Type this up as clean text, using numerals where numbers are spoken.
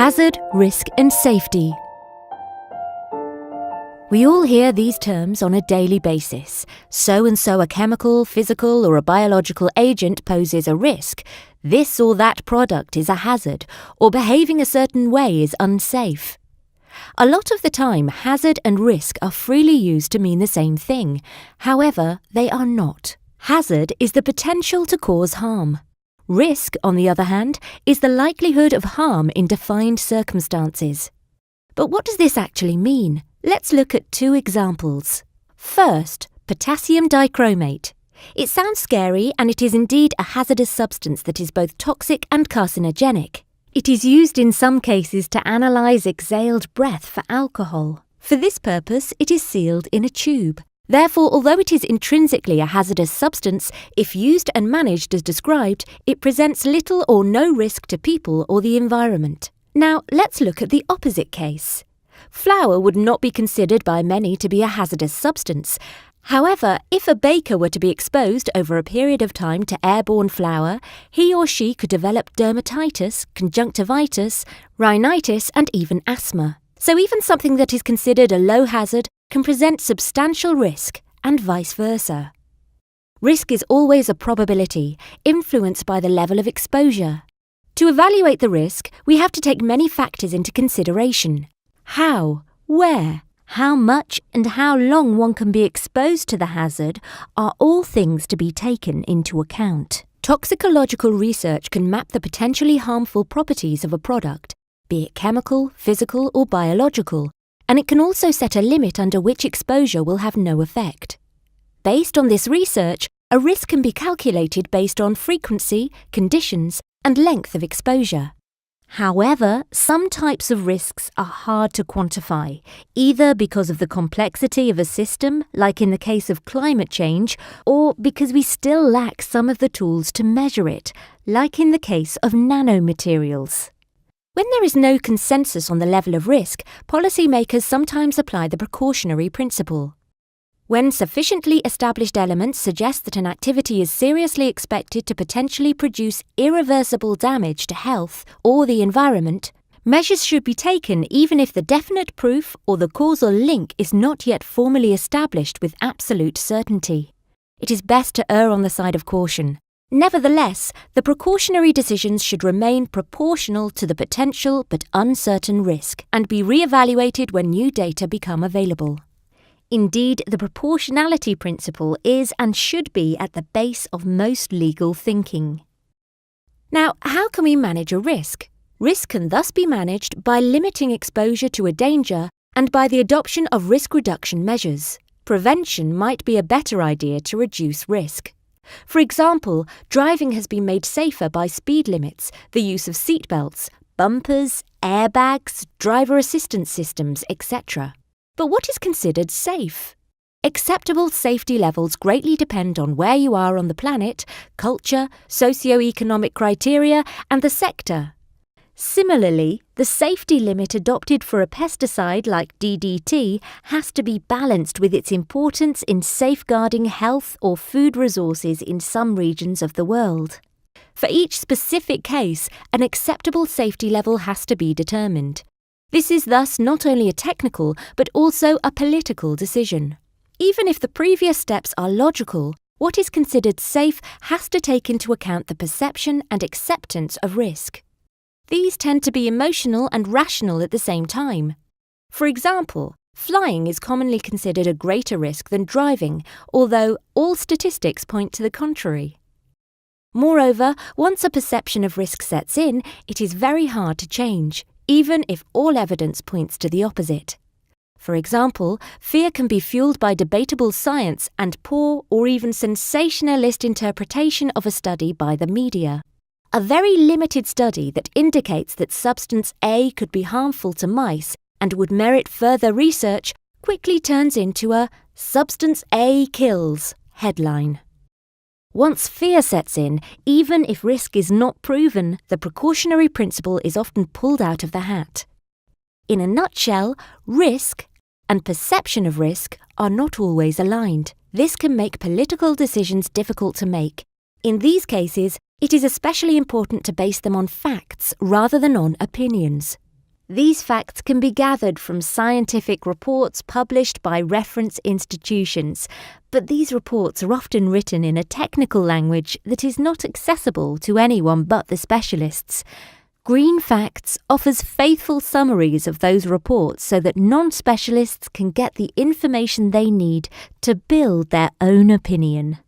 Hazard, risk and safety. We all hear these terms on a daily basis. So-and-so a chemical, physical or a biological agent poses a risk. This or that product is a hazard, or behaving a certain way is unsafe. A lot of the time, hazard and risk are freely used to mean the same thing. However, they are not. Hazard is the potential to cause harm. Risk, on the other hand, is the likelihood of harm in defined circumstances. But what does this actually mean? Let's look at two examples. First, potassium dichromate. It sounds scary, and it is indeed a hazardous substance that is both toxic and carcinogenic. It is used in some cases to analyse exhaled breath for alcohol. For this purpose, it is sealed in a tube. Therefore, although it is intrinsically a hazardous substance, if used and managed as described, it presents little or no risk to people or the environment. Now, let's look at the opposite case. Flour would not be considered by many to be a hazardous substance. However, if a baker were to be exposed over a period of time to airborne flour, he or she could develop dermatitis, conjunctivitis, rhinitis, and even asthma. So even something that is considered a low hazard can present substantial risk, and vice versa. Risk is always a probability, influenced by the level of exposure. To evaluate the risk, we have to take many factors into consideration. How, where, how much and how long one can be exposed to the hazard are all things to be taken into account. Toxicological research can map the potentially harmful properties of a product, be it chemical, physical or biological, and it can also set a limit under which exposure will have no effect. Based on this research, a risk can be calculated based on frequency, conditions, and length of exposure. However, some types of risks are hard to quantify, either because of the complexity of a system, like in the case of climate change, or because we still lack some of the tools to measure it, like in the case of nanomaterials. When there is no consensus on the level of risk, policymakers sometimes apply the precautionary principle. When sufficiently established elements suggest that an activity is seriously expected to potentially produce irreversible damage to health or the environment, measures should be taken even if the definite proof or the causal link is not yet formally established with absolute certainty. It is best to err on the side of caution. Nevertheless, the precautionary decisions should remain proportional to the potential but uncertain risk and be re-evaluated when new data become available. Indeed, the proportionality principle is and should be at the base of most legal thinking. Now, how can we manage a risk? Risk can thus be managed by limiting exposure to a danger and by the adoption of risk reduction measures. Prevention might be a better idea to reduce risk. For example, driving has been made safer by speed limits, the use of seatbelts, bumpers, airbags, driver assistance systems, etc. But what is considered safe? Acceptable safety levels greatly depend on where you are on the planet, culture, socio-economic criteria, and the sector. Similarly, the safety limit adopted for a pesticide like DDT has to be balanced with its importance in safeguarding health or food resources in some regions of the world. For each specific case, an acceptable safety level has to be determined. This is thus not only a technical but also a political decision. Even if the previous steps are logical, what is considered safe has to take into account the perception and acceptance of risk. These tend to be emotional and rational at the same time. For example, flying is commonly considered a greater risk than driving, although all statistics point to the contrary. Moreover, once a perception of risk sets in, it is very hard to change, even if all evidence points to the opposite. For example, fear can be fueled by debatable science and poor or even sensationalist interpretation of a study by the media. A very limited study that indicates that substance A could be harmful to mice and would merit further research quickly turns into a "Substance A kills" headline. Once fear sets in, even if risk is not proven, the precautionary principle is often pulled out of the hat. In a nutshell, risk and perception of risk are not always aligned. This can make political decisions difficult to make. In these cases, it is especially important to base them on facts rather than on opinions. These facts can be gathered from scientific reports published by reference institutions, but these reports are often written in a technical language that is not accessible to anyone but the specialists. Green Facts offers faithful summaries of those reports so that non-specialists can get the information they need to build their own opinion.